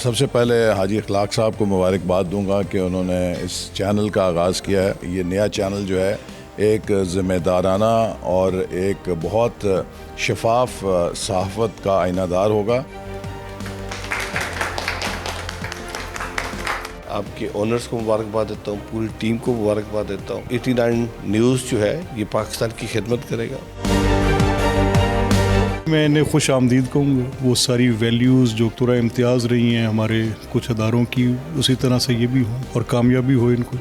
سب سے پہلے حاجی اخلاق صاحب کو مبارکباد دوں گا کہ انہوں نے اس چینل کا آغاز کیا ہے. یہ نیا چینل جو ہے ایک ذمہ دارانہ اور ایک بہت شفاف صحافت کا آئینہ دار ہوگا. آپ کے اونرز کو مبارکباد دیتا ہوں, پوری ٹیم کو مبارکباد دیتا ہوں. 89 نیوز جو ہے یہ پاکستان کی خدمت کرے گا. میں انہیں خوش آمدید کہوں گا. وہ ساری ویلیوز جو طرح امتیاز رہی ہیں ہمارے کچھ اداروں کی, اسی طرح سے یہ بھی ہوں اور کامیابی ہو ان کو.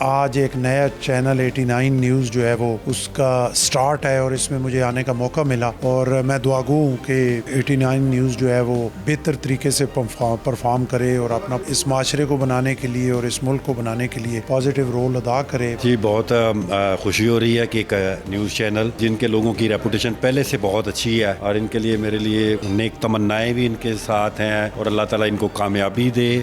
آج ایک نیا چینل 89 نیوز جو ہے وہ اس کا سٹارٹ ہے اور اس میں مجھے آنے کا موقع ملا, اور میں دعا گو ہوں کہ 89 نیوز جو ہے وہ بہتر طریقے سے پرفارم کرے اور اپنا اس معاشرے کو بنانے کے لیے اور اس ملک کو بنانے کے لیے پازیٹیو رول ادا کرے. جی بہت خوشی ہو رہی ہے کہ ایک نیوز چینل جن کے لوگوں کی ریپوٹیشن پہلے سے بہت اچھی ہے, اور ان کے لیے میرے لیے نیک تمنائیں بھی ان کے ساتھ ہیں, اور اللہ تعالیٰ ان کو کامیابی دے.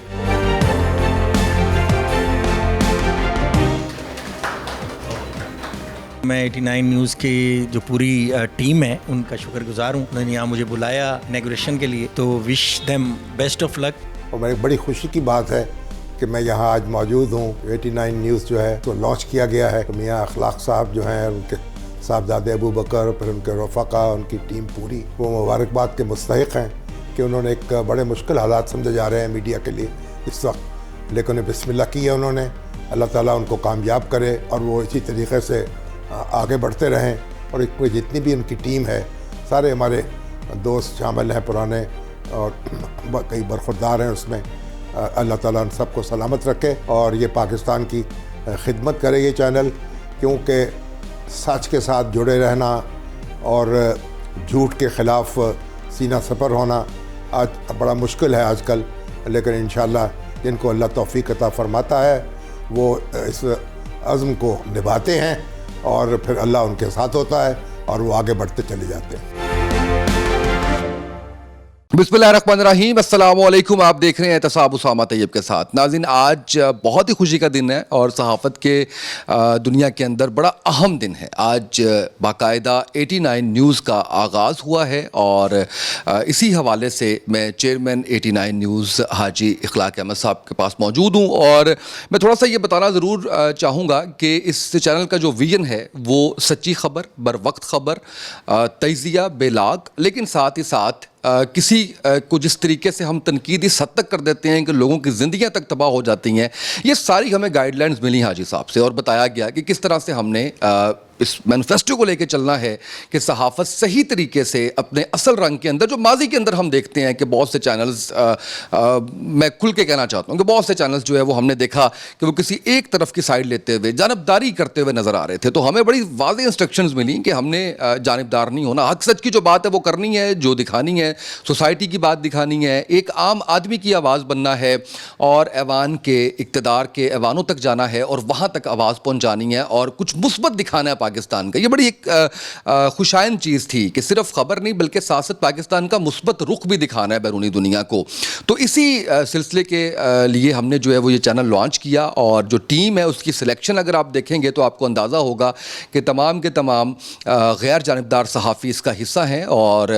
میں 89 نیوز کی جو پوری ٹیم ہے ان کا شکر گزار ہوں. انہوں نے یہاں مجھے بلایا انیگوریشن کے لیے, تو وش دیم بیسٹ آف لک. اور میری بڑی خوشی کی بات ہے کہ میں یہاں آج موجود ہوں. 89 نیوز جو ہے تو لانچ کیا گیا ہے. میاں اخلاق صاحب جو ہیں, ان کے صاحبزادے ابو بکر, پھر ان کے رفقا, ان کی ٹیم پوری, وہ مبارکباد کے مستحق ہیں کہ انہوں نے ایک بڑے مشکل حالات سمجھے جا رہے ہیں میڈیا کے لیے اس وقت, لیکن بسم اللہ کی ہے انہوں نے. اللہ تعالیٰ ان کو کامیاب کرے اور وہ اسی طریقے سے آگے بڑھتے رہیں. اور جتنی بھی ان کی ٹیم ہے, سارے ہمارے دوست شامل ہیں پرانے اور کئی برخوردار ہیں اس میں. اللہ تعالیٰ ان سب کو سلامت رکھے اور یہ پاکستان کی خدمت کرے یہ چینل, کیونکہ سچ کے ساتھ جڑے رہنا اور جھوٹ کے خلاف سینہ سپر ہونا آج بڑا مشکل ہے آج کل, لیکن انشاءاللہ جن کو اللہ توفیق عطا فرماتا ہے وہ اس عزم کو نبھاتے ہیں, اور پھر اللہ ان کے ساتھ ہوتا ہے اور وہ آگے بڑھتے چلے جاتے ہیں. بسم اللہ الرحمن الرحیم. السلام علیکم. آپ دیکھ رہے ہیں احتساب اسامہ طیب کے ساتھ. ناظرین, آج بہت ہی خوشی کا دن ہے اور صحافت کے دنیا کے اندر بڑا اہم دن ہے. آج باقاعدہ 89 نیوز کا آغاز ہوا ہے, اور اسی حوالے سے میں چیئرمین 89 نیوز حاجی اخلاق احمد صاحب کے پاس موجود ہوں. اور میں تھوڑا سا یہ بتانا ضرور چاہوں گا کہ اس چینل کا جو ویژن ہے وہ سچی خبر, بر وقت خبر, تجزیہ بے لاگ, لیکن ساتھ ہی ساتھ کسی کو جس طریقے سے ہم تنقید اس حد تک کر دیتے ہیں کہ لوگوں کی زندگیاں تک تباہ ہو جاتی ہیں, یہ ساری ہمیں گائیڈ لائنز ملی حاجی صاحب سے, اور بتایا گیا کہ کس طرح سے ہم نے اس مینیفیسٹو کو لے کے چلنا ہے کہ صحافت صحیح طریقے سے اپنے اصل رنگ کے اندر, جو ماضی کے اندر ہم دیکھتے ہیں کہ بہت سے چینلز, میں کھل کے کہنا چاہتا ہوں کہ بہت سے چینلز جو ہے وہ ہم نے دیکھا کہ وہ کسی ایک طرف کی سائڈ لیتے ہوئے جانبداری کرتے ہوئے نظر آ رہے تھے. تو ہمیں بڑی واضح انسٹرکشنز ملی کہ ہم نے جانبدار نہیں ہونا, حق سچ کی جو بات ہے وہ کرنی ہے, جو دکھانی ہے سوسائٹی کی بات دکھانی ہے, ایک عام آدمی کی آواز بننا ہے, اور ایوان کے اقتدار کے ایوانوں تک جانا ہے اور وہاں تک آواز پہنچانی ہے اور کچھ مثبت دکھانا ہے پاکستان کا. یہ بڑی ایک خوشائن چیز تھی کہ صرف خبر نہیں بلکہ سیاست پاکستان کا مثبت رخ بھی دکھانا ہے بیرونی دنیا کو. تو اسی سلسلے کے لیے ہم نے جو ہے وہ یہ چینل لانچ کیا, اور جو ٹیم ہے اس کی سلیکشن اگر آپ دیکھیں گے تو آپ کو اندازہ ہوگا کہ تمام کے تمام غیر جانبدار صحافی اس کا حصہ ہیں, اور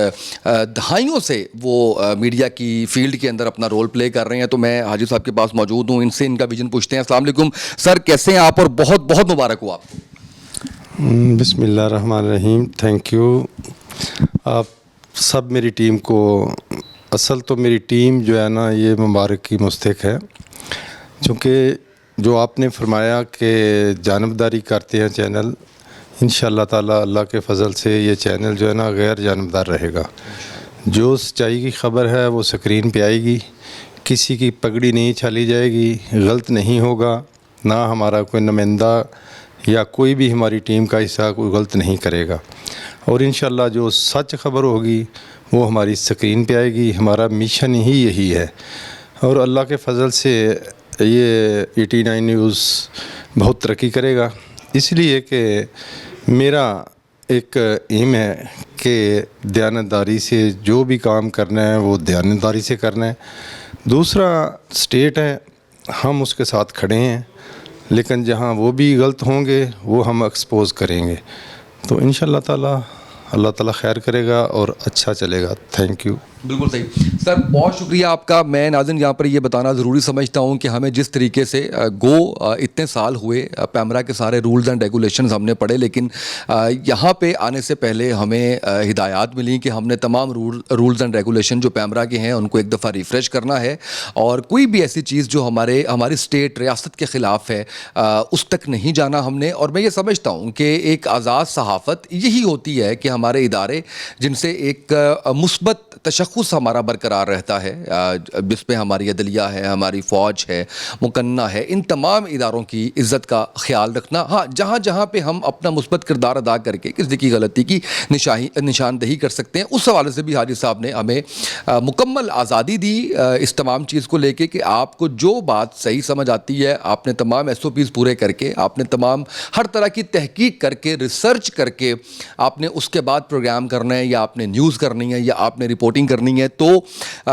دہائیوں سے وہ میڈیا کی فیلڈ کے اندر اپنا رول پلے کر رہے ہیں. تو میں حاجی صاحب کے پاس موجود ہوں, ان سے ان کا ویژن پوچھتے ہیں. السلام علیکم سر, کیسے ہیں آپ, اور بہت بہت مبارک ہو آپ کو. بسم اللہ الرحمن الرحیم. Thank you. آپ سب میری ٹیم کو, اصل تو میری ٹیم جو ہے نا یہ مبارک کی مستحق ہے, چونکہ جو آپ نے فرمایا کہ جانبداری کرتے ہیں چینل, انشاءاللہ تعالی اللہ کے فضل سے یہ چینل جو ہے نا غیر جانبدار رہے گا. جو سچائی کی خبر ہے وہ سکرین پہ آئے گی, کسی کی پگڑی نہیں چھالی جائے گی, غلط نہیں ہوگا, نہ ہمارا کوئی نمائندہ یا کوئی بھی ہماری ٹیم کا حصہ کوئی غلط نہیں کرے گا. اور انشاءاللہ جو سچ خبر ہوگی وہ ہماری سکرین پہ آئے گی. ہمارا مشن ہی یہی ہے, اور اللہ کے فضل سے یہ 89 نیوز بہت ترقی کرے گا, اس لیے کہ میرا ایک ایم ہے کہ دیانتداری سے جو بھی کام کرنا ہے وہ دیانتداری سے کرنا ہے. دوسرا اسٹیٹ ہے, ہم اس کے ساتھ کھڑے ہیں, لیکن جہاں وہ بھی غلط ہوں گے وہ ہم ایکسپوز کریں گے. تو انشاءاللہ تعالی اللہ تعالیٰ خیر کرے گا اور اچھا چلے گا. Thank you. بالکل صحیح سر، بہت شکریہ آپ کا. میں ناظرین یہاں پر یہ بتانا ضروری سمجھتا ہوں کہ ہمیں جس طریقے سے اتنے سال ہوئے پیمرا کے سارے رولز اینڈ ریگولیشنز ہم نے پڑھے، لیکن یہاں پہ آنے سے پہلے ہمیں ہدایات ملی کہ ہم نے تمام رولز اینڈ ریگولیشن جو پیمرا کے ہیں ان کو ایک دفعہ ریفریش کرنا ہے، اور کوئی بھی ایسی چیز جو ہماری اسٹیٹ ریاست کے خلاف ہے اس تک نہیں جانا ہم نے. اور میں یہ سمجھتا ہوں کہ ایک آزاد صحافت یہی ہوتی ہے کہ ہمارے ادارے جن سے ایک مثبت تشخص ہمارا برقرار رہتا ہے، جس میں ہماری عدلیہ ہے، ہماری فوج ہے، مقننہ ہے، ان تمام اداروں کی عزت کا خیال رکھنا. ہاں، جہاں جہاں پہ ہم اپنا مثبت کردار ادا کر کے کسی کی غلطی کی نشاندہی کر سکتے ہیں، اس حوالے سے بھی حاجی صاحب نے ہمیں مکمل آزادی دی اس تمام چیز کو لے کے کہ آپ کو جو بات صحیح سمجھ آتی ہے آپ نے تمام SOPs پورے کر کے، آپ نے تمام ہر طرح کی تحقیق کر کے، ریسرچ کر کے آپ نے اس کے بعد پروگرام کرنا ہے، یا آپ نے نیوز کرنی ہے، یا آپ نے رپورٹنگ کرنی ہے. تو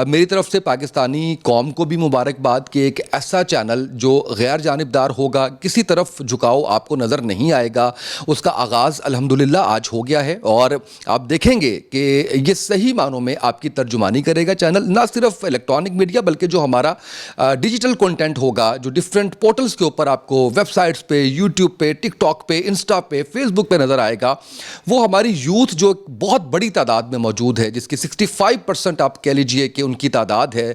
میری طرف سے پاکستانی قوم کو بھی مبارکباد کہ ایک ایسا چینل جو غیر جانبدار ہوگا، کسی طرف جھکاؤ آپ کو نظر نہیں آئے گا، اس کا آغاز الحمدللہ آج ہو گیا ہے. اور آپ دیکھیں گے کہ یہ صحیح معنوں میں آپ کی ترجمانی کرے گا چینل، نہ صرف الیکٹرانک میڈیا بلکہ جو ہمارا ڈیجیٹل کنٹینٹ ہوگا، جو ڈفرینٹ پورٹلز کے اوپر آپ کو ویب سائٹس پہ، یوٹیوب پہ، ٹک ٹاک پہ، انسٹا پہ، فیس بک پہ نظر آئے گا. وہ ہماری یوتھ جو بہت بڑی تعداد میں موجود ہے، جس کی 65% آپ کہہ لیجئے کہ ان کی تعداد ہے،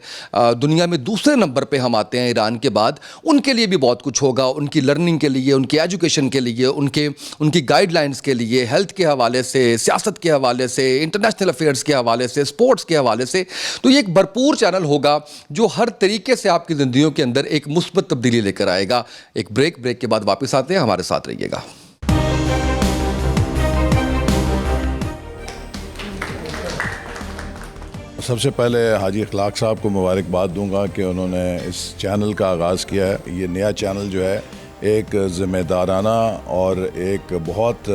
دنیا میں دوسرے نمبر پہ ہم آتے ہیں ایران کے بعد، ان کے لیے بھی بہت کچھ ہوگا. ان کی لرننگ کے لیے، ان کی ایجوکیشن کے لیے، ان کی گائیڈ لائنز کے لیے، ہیلتھ کے حوالے سے، سیاست کے حوالے سے، انٹرنیشنل افیئرز کے حوالے سے، سپورٹس کے حوالے سے. تو یہ ایک بھرپور چینل ہوگا جو ہر طریقے سے آپ کی زندگیوں کے اندر ایک مثبت تبدیلی لے کر آئے گا. ایک بریک کے بعد واپس آتے ہیں، ہمارے ساتھ رہیے گا. سب سے پہلے حاجی اخلاق صاحب کو مبارکباد دوں گا کہ انہوں نے اس چینل کا آغاز کیا ہے. یہ نیا چینل جو ہے ایک ذمہ دارانہ اور ایک بہت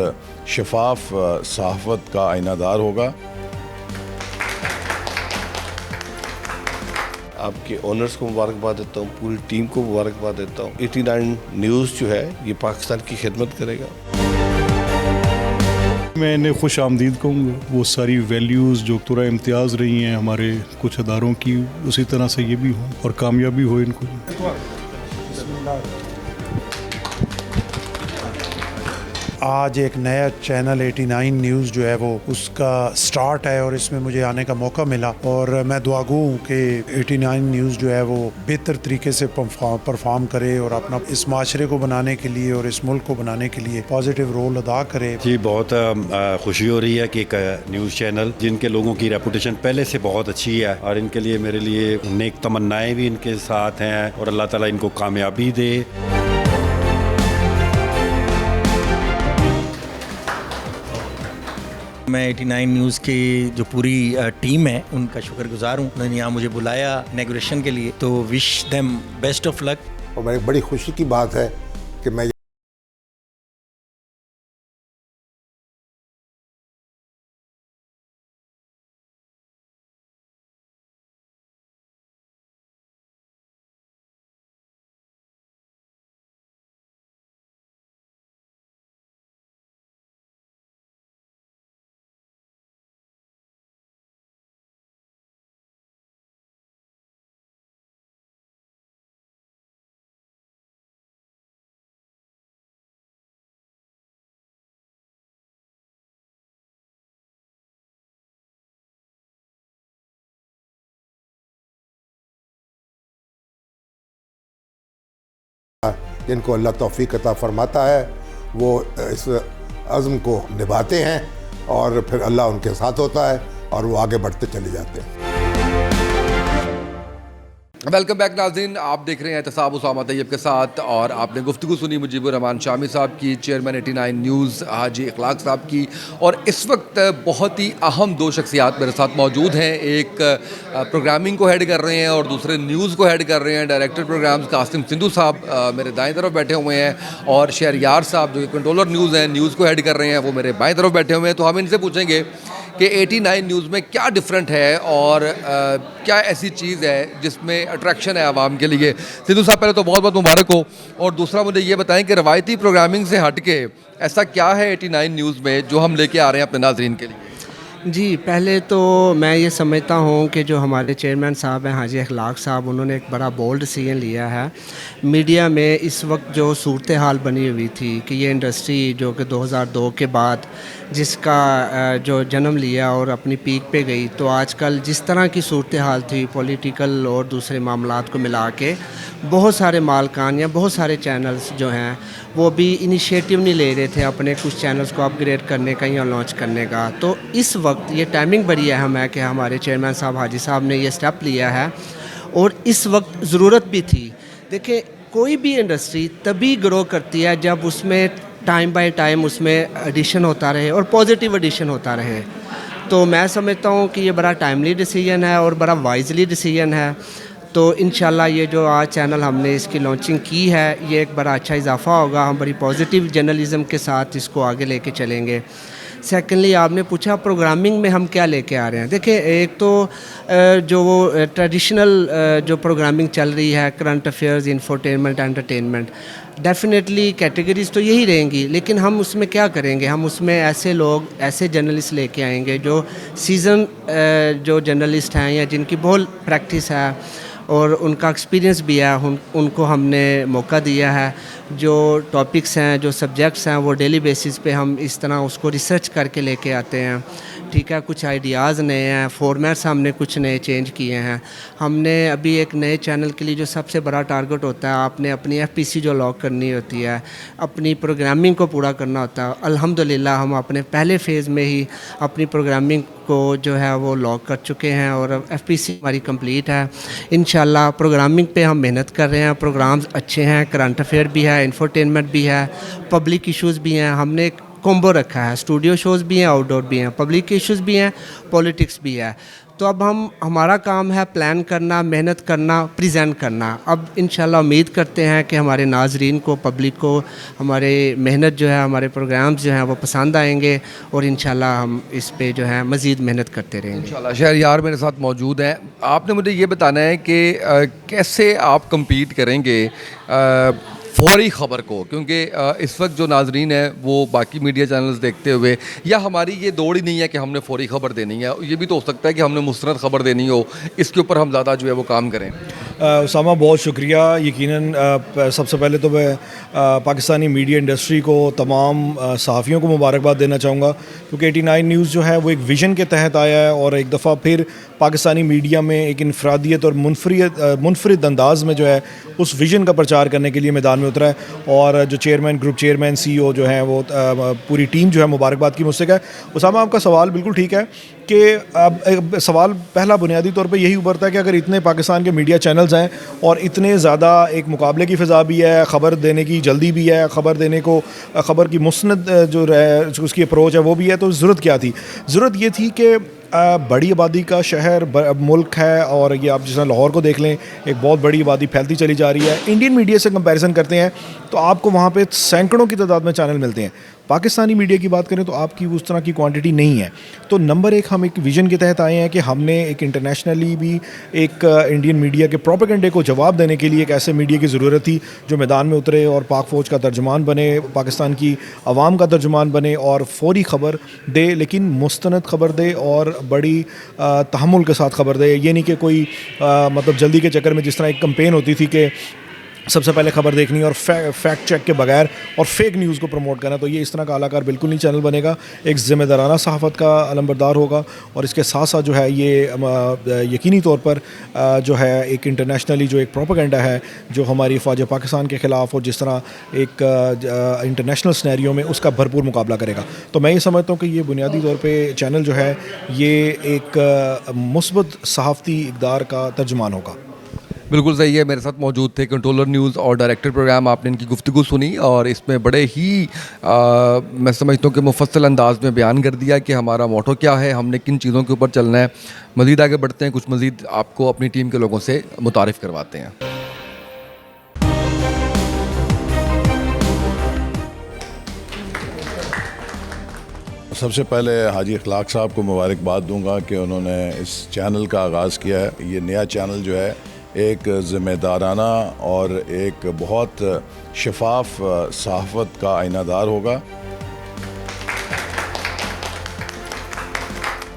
شفاف صحافت کا آئینہ دار ہوگا. آپ کے اونرز کو مبارکباد دیتا ہوں، پوری ٹیم کو مبارکباد دیتا ہوں. 89 نیوز جو ہے یہ پاکستان کی خدمت کرے گا. میں انہیں خوش آمدید کہوں گا. وہ ساری ویلیوز جو دکتورہ امتیاز رہی ہیں ہمارے کچھ اداروں کی، اسی طرح سے یہ بھی ہوں اور کامیابی ہو ان کو. آج ایک نیا چینل 89 نیوز جو ہے وہ اس کا سٹارٹ ہے، اور اس میں مجھے آنے کا موقع ملا، اور میں دعاگو ہوں کہ 89 نیوز جو ہے وہ بہتر طریقے سے پرفارم کرے اور اپنا اس معاشرے کو بنانے کے لیے اور اس ملک کو بنانے کے لیے پازیٹیو رول ادا کرے. جی، بہت خوشی ہو رہی ہے کہ ایک نیوز چینل جن کے لوگوں کی ریپوٹیشن پہلے سے بہت اچھی ہے، اور ان کے لیے میرے لیے نیک تمنائیں بھی ان کے ساتھ ہیں، اور اللہ تعالیٰ ان کو کامیابی دے. میں 89 نیوز کی جو پوری ٹیم ہے ان کا شکر گزار ہوں. انہوں نے یہاں مجھے بلایا انیگوریشن کے لیے، تو وش دیم بیسٹ آف لک. اور میری بڑی خوشی کی بات ہے کہ میں جن کو اللہ توفیق عطا فرماتا ہے وہ اس عزم کو نبھاتے ہیں، اور پھر اللہ ان کے ساتھ ہوتا ہے اور وہ آگے بڑھتے چلے جاتے ہیں. ویلکم بیک ناظرین، آپ دیکھ رہے ہیں احتساب اسامہ طیب کے ساتھ، اور آپ نے گفتگو سنی مجیب الرحمان شامی صاحب کی، چیئرمین 89 نیوز حاجی اخلاق صاحب کی. اور اس وقت بہت ہی اہم دو شخصیات میرے ساتھ موجود ہیں. ایک پروگرامنگ کو ہیڈ کر رہے ہیں اور دوسرے نیوز کو ہیڈ کر رہے ہیں. ڈائریکٹر پروگرامز قاسم سندھو صاحب میرے دائیں طرف بیٹھے ہوئے ہیں، اور شہریار صاحب جو کہ کنٹرولر نیوز ہیں، نیوز کو ہیڈ کر رہے ہیں، وہ میرے بائیں طرف بیٹھے ہوئے ہیں. تو ہم ان سے پوچھیں گے کہ 89 نیوز میں کیا ڈفرینٹ ہے اور کیا ایسی چیز ہے جس میں اٹریکشن ہے عوام کے لیے. سدھو صاحب پہلے تو بہت بہت مبارک ہو, اور دوسرا مجھے یہ بتائیں کہ روایتی پروگرامنگ سے ہٹ کے ایسا کیا ہے 89 نیوز میں جو ہم لے کے آ رہے ہیں اپنے ناظرین کے لیے؟ جی پہلے تو میں یہ سمجھتا ہوں کہ جو ہمارے چیئرمین صاحب ہیں حاجی اخلاق صاحب, انہوں نے ایک بڑا بولڈ ڈیسیژن لیا ہے. میڈیا میں اس وقت جو صورتحال بنی ہوئی تھی کہ یہ انڈسٹری جو کہ 2002 کے بعد جس کا جو جنم لیا اور اپنی پیک پہ گئی, تو آج کل جس طرح کی صورتحال تھی پولیٹیکل اور دوسرے معاملات کو ملا کے, بہت سارے مالکان یا بہت سارے چینلز جو ہیں وہ بھی انیشیٹو نہیں لے رہے تھے اپنے کچھ چینلز کو اپ گریڈ کرنے کا یا لانچ کرنے کا. تو اس وقت یہ ٹائمنگ بڑی اہم ہے کہ ہمارے چیئرمین صاحب حاجی صاحب نے یہ سٹیپ لیا ہے, اور اس وقت ضرورت بھی تھی. دیکھیں کوئی بھی انڈسٹری تبھی گرو کرتی ہے جب اس میں ٹائم بائی ٹائم اس میں ایڈیشن ہوتا رہے اور پازیٹیو ایڈیشن ہوتا رہے. تو میں سمجھتا ہوں کہ یہ بڑا ٹائملی ڈیسیژن ہے اور بڑا وائزلی ڈیسیژن ہے. تو انشاءاللہ یہ جو آج چینل ہم نے اس کی لانچنگ کی ہے, یہ ایک بڑا اچھا اضافہ ہوگا. ہم بڑی پازیٹیو جرنلزم کے ساتھ اس کو آگے لے کے چلیں گے. سیکنڈلی آپ نے پوچھا پروگرامنگ میں ہم کیا لے کے آ رہے ہیں. دیکھیں ایک تو جو وہ ٹریڈیشنل جو پروگرامنگ چل رہی ہے, current affairs, انفورٹینمنٹ, entertainment, definitely categories تو یہی رہیں گی, لیکن ہم اس میں کیا کریں گے, ہم اس میں ایسے لوگ, ایسے جرنلسٹ لے کے آئیں گے جو سیزن جو جرنلسٹ ہیں یا جن کی بہت پریکٹس ہے اور ان کا ایکسپیرینس بھی ہے, ان کو ہم نے موقع دیا ہے. جو ٹاپکس ہیں, جو سبجیکٹس ہیں, وہ ڈیلی بیسس پہ ہم اس طرح اس کو ریسرچ کر کے لے کے آتے ہیں. ٹھیک ہے, کچھ آئیڈیاز نئے ہیں, فارمیٹس ہم نے کچھ نئے چینج کیے ہیں. ہم نے ابھی ایک نئے چینل کے لیے جو سب سے بڑا ٹارگٹ ہوتا ہے, آپ نے اپنی ایف پی سی جو لاک کرنی ہوتی ہے, اپنی پروگرامنگ کو پورا کرنا ہوتا ہے. الحمدللہ ہم اپنے پہلے فیز میں ہی اپنی پروگرامنگ کو جو ہے وہ لاک کر چکے ہیں اور ایف پی سی ہماری کمپلیٹ ہے. انشاءاللہ پروگرامنگ پہ ہم محنت کر رہے ہیں. پروگرامز اچھے ہیں, کرنٹ افیئر بھی ہے, انفورٹینمنٹ بھی ہے, پبلک ایشوز بھی ہیں. ہم نے ایک کومبو رکھا ہے, اسٹوڈیو شوز بھی ہیں, آؤٹ ڈور بھی ہیں, پبلک ایشوز بھی ہیں, پولیٹکس بھی ہے. تو اب ہمارا کام ہے پلان کرنا, محنت کرنا, پریزنٹ کرنا. اب انشاءاللہ امید کرتے ہیں کہ ہمارے ناظرین کو, پبلک کو ہمارے محنت جو ہے, ہمارے پروگرامز جو ہیں وہ پسند آئیں گے, اور انشاءاللہ ہم اس پہ جو ہے مزید محنت کرتے رہیں گے. انشاءاللہ. شہریار میرے ساتھ موجود ہیں. آپ نے مجھے یہ بتانا ہے کہ کیسے آپ کمپیٹ کریں گے فوری خبر کو, کیونکہ اس وقت جو ناظرین ہیں وہ باقی میڈیا چینلز دیکھتے ہوئے, یا ہماری یہ دوڑ ہی نہیں ہے کہ ہم نے فوری خبر دینی ہے, یہ بھی تو ہو سکتا ہے کہ ہم نے مستند خبر دینی ہو, اس کے اوپر ہم زیادہ جو ہے وہ کام کریں. اسامہ بہت شکریہ. یقیناً سب سے پہلے تو میں پاکستانی میڈیا انڈسٹری کو, تمام صحافیوں کو مبارکباد دینا چاہوں گا, کیونکہ 89 نیوز جو ہے وہ ایک ویژن کے تحت آیا ہے, اور ایک دفعہ پھر پاکستانی میڈیا میں ایک انفرادیت اور منفرد انداز میں جو ہے اس ویژن کا پرچار کرنے کے لیے میدان میں اترا ہے. اور جو چیئرمین, گروپ چیئرمین, سی او جو ہیں, وہ پوری ٹیم جو ہے مبارکباد کی مستحق ہے. اسامہ آپ کا سوال بالکل ٹھیک ہے کہ اب سوال پہلا بنیادی طور پہ یہی ابھرتا ہے کہ اگر اتنے پاکستان کے میڈیا چینلز ہیں اور اتنے زیادہ ایک مقابلے کی فضا بھی ہے, خبر دینے کی جلدی بھی ہے, خبر دینے کو, خبر کی مسند جو اس کی اپروچ ہے وہ بھی ہے, تو ضرورت کیا تھی؟ ضرورت یہ تھی کہ بڑی آبادی کا شہر ملک ہے, اور یہ آپ جس طرح لاہور کو دیکھ لیں, ایک بہت بڑی آبادی پھیلتی چلی جا رہی ہے. انڈین میڈیا سے کمپیریزن کرتے ہیں تو آپ کو وہاں پہ سینکڑوں کی تعداد میں چینل ملتے ہیں. پاکستانی میڈیا کی بات کریں تو آپ کی اس طرح کی کوانٹٹی نہیں ہے. تو نمبر ایک, ہم ایک ویژن کے تحت آئے ہیں کہ ہم نے ایک انٹرنیشنلی بھی ایک انڈین میڈیا کے پروپیگنڈے کو جواب دینے کے لیے ایک ایسے میڈیا کی ضرورت تھی جو میدان میں اترے اور پاک فوج کا ترجمان بنے, پاکستان کی عوام کا ترجمان بنے, اور فوری خبر دے, لیکن مستند خبر دے اور بڑی تحمل کے ساتھ خبر دے. یہ نہیں کہ کوئی مطلب جلدی کے چکر میں جس طرح ایک کمپین ہوتی تھی کہ سب سے پہلے خبر دیکھنی اور فیکٹ چیک کے بغیر اور فیک نیوز کو پروموٹ کرنا. تو یہ اس طرح کا اعلیٰ کار بالکل نہیں چینل بنے گا. ایک ذمہ دارانہ صحافت کا علمبردار ہوگا, اور اس کے ساتھ ساتھ جو ہے یہ یقینی طور پر جو ہے ایک انٹرنیشنلی جو ایک پروپیگنڈا ہے جو ہماری افواج پاکستان کے خلاف اور جس طرح ایک انٹرنیشنل سنیریو میں اس کا بھرپور مقابلہ کرے گا. تو میں یہ سمجھتا ہوں کہ یہ بنیادی طور پہ چینل جو ہے یہ ایک مثبت صحافتی اقدار کا ترجمان ہوگا. بالکل صحیح ہے. میرے ساتھ موجود تھے کنٹرولر نیوز اور ڈائریکٹر پروگرام. آپ نے ان کی گفتگو سنی اور اس میں بڑے ہی میں سمجھتا ہوں کہ مفصل انداز میں بیان کر دیا کہ ہمارا موٹو کیا ہے, ہم نے کن چیزوں کے اوپر چلنا ہے. مزید آگے بڑھتے ہیں, کچھ مزید آپ کو اپنی ٹیم کے لوگوں سے متعارف کرواتے ہیں. سب سے پہلے حاجی اخلاق صاحب کو مبارکباد دوں گا کہ انہوں نے اس چینل کا آغاز کیا ہے. یہ نیا چینل جو ہے ایک ذمہ دارانہ اور ایک بہت شفاف صحافت کا آئینہ دار ہوگا.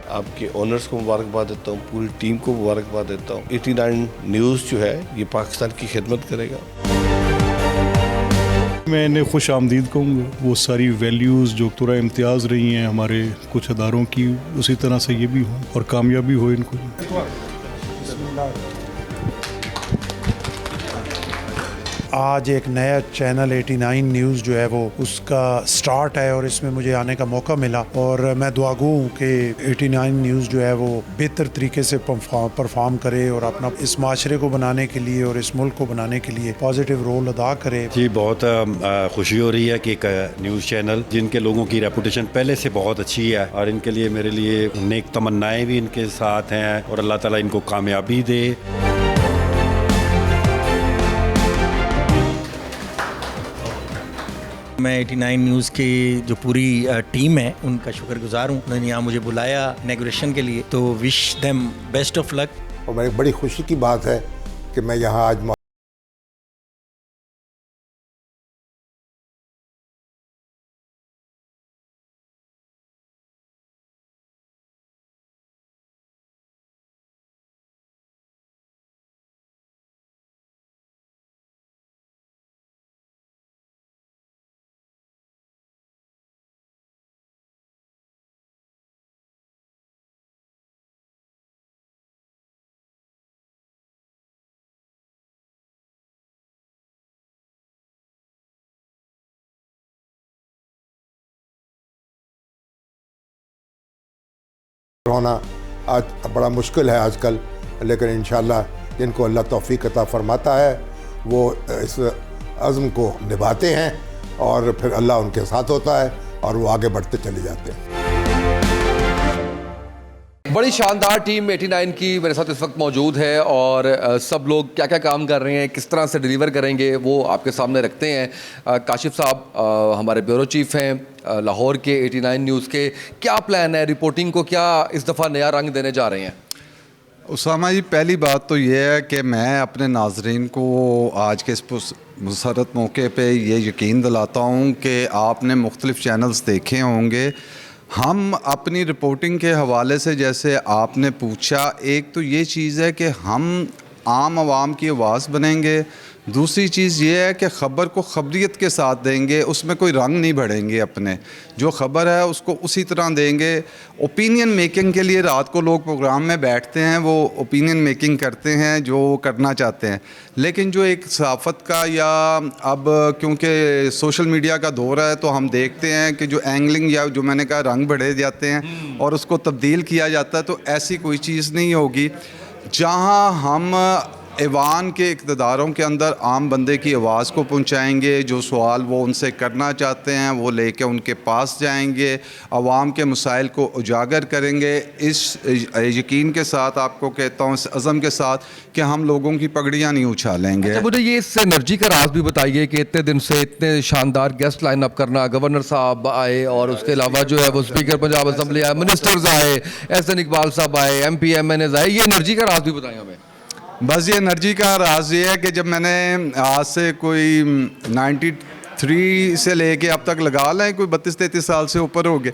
آپ کے اونرز کو مبارکباد دیتا ہوں, پوری ٹیم کو مبارکباد دیتا ہوں. 89 نیوز جو ہے یہ پاکستان کی خدمت کرے گا. میں انہیں خوش آمدید کہوں گا. وہ ساری ویلیوز جو تھوڑا امتیاز رہی ہیں ہمارے کچھ اداروں کی, اسی طرح سے یہ بھی ہوں اور کامیابی ہو ان کو. آج ایک نیا چینل 89 نیوز جو ہے وہ اس کا سٹارٹ ہے اور اس میں مجھے آنے کا موقع ملا, اور میں دعا گو ہوں کہ 89 نیوز جو ہے وہ بہتر طریقے سے پرفارم کرے اور اپنا اس معاشرے کو بنانے کے لیے اور اس ملک کو بنانے کے لیے پازیٹیو رول ادا کرے. جی بہت خوشی ہو رہی ہے کہ ایک نیوز چینل جن کے لوگوں کی ریپوٹیشن پہلے سے بہت اچھی ہے, اور ان کے لیے میرے لیے نیک تمنائیں بھی ان کے ساتھ ہیں, اور اللہ تعالیٰ ان کو کامیابی دے. میں 89 نیوز کی جو پوری ٹیم ہے ان کا شکر گزار ہوں. انہوں نے یہاں مجھے بلایا انیگوریشن کے لیے, تو وش دیم بیسٹ آف لک. اور میری بڑی خوشی کی بات ہے کہ میں یہاں آج ہونا آج بڑا مشکل ہے آج کل, لیکن انشاءاللہ جن کو اللہ توفیق عطا فرماتا ہے وہ اس عزم کو نبھاتے ہیں, اور پھر اللہ ان کے ساتھ ہوتا ہے اور وہ آگے بڑھتے چلے جاتے ہیں. بڑی شاندار ٹیم 89 کی میرے ساتھ اس وقت موجود ہے, اور سب لوگ کیا کیا کام کر رہے ہیں, کس طرح سے ڈیلیور کریں گے, وہ آپ کے سامنے رکھتے ہیں. کاشف صاحب ہمارے بیورو چیف ہیں لاہور کے 89 نیوز کے, کیا پلان ہے رپورٹنگ کو, کیا اس دفعہ نیا رنگ دینے جا رہے ہیں؟ اسامہ جی, پہلی بات تو یہ ہے کہ میں اپنے ناظرین کو آج کے اس مسرت موقع پہ یہ یقین دلاتا ہوں کہ آپ نے مختلف چینلز دیکھے ہوں گے. ہم اپنی رپورٹنگ کے حوالے سے جیسے آپ نے پوچھا, ایک تو یہ چیز ہے کہ ہم عام عوام کی آواز بنیں گے, دوسری چیز یہ ہے کہ خبر کو خبریت کے ساتھ دیں گے, اس میں کوئی رنگ نہیں بڑھیں گے, اپنے جو خبر ہے اس کو اسی طرح دیں گے. اوپینین میکنگ کے لیے رات کو لوگ پروگرام میں بیٹھتے ہیں, وہ اوپینین میکنگ کرتے ہیں جو وہ کرنا چاہتے ہیں, لیکن جو ایک صحافت کا یا اب کیونکہ سوشل میڈیا کا دور ہے تو ہم دیکھتے ہیں کہ جو اینگلنگ یا جو میں نے کہا رنگ بڑھے جاتے ہیں اور اس کو تبدیل کیا جاتا ہے, تو ایسی کوئی چیز نہیں ہوگی. جہاں ہم ایوان کے اقتداروں کے اندر عام بندے کی آواز کو پہنچائیں گے, جو سوال وہ ان سے کرنا چاہتے ہیں وہ لے کے ان کے پاس جائیں گے, عوام کے مسائل کو اجاگر کریں گے, اس یقین کے ساتھ آپ کو کہتا ہوں, اس عزم کے ساتھ کہ ہم لوگوں کی پگڑیاں نہیں اچھالیں گے. مجھے یہ اس انرجی کا راز بھی بتائیے کہ اتنے دن سے اتنے شاندار گیسٹ لائن اپ کرنا, گورنر صاحب آئے اور اس کے علاوہ جو ہے وہ اسپیکر پنجاب اسمبلی آئے, منسٹرز آئے, احسن اقبال صاحب آئے, M P M N As آئے, یہ انرجی کا راز بھی بتائیں ہمیں. بس یہ انرجی کا راز یہ ہے کہ جب میں نے آج سے کوئی 93 سے لے کے اب تک لگا لیں کوئی 32-33 سال سے اوپر ہو گئے.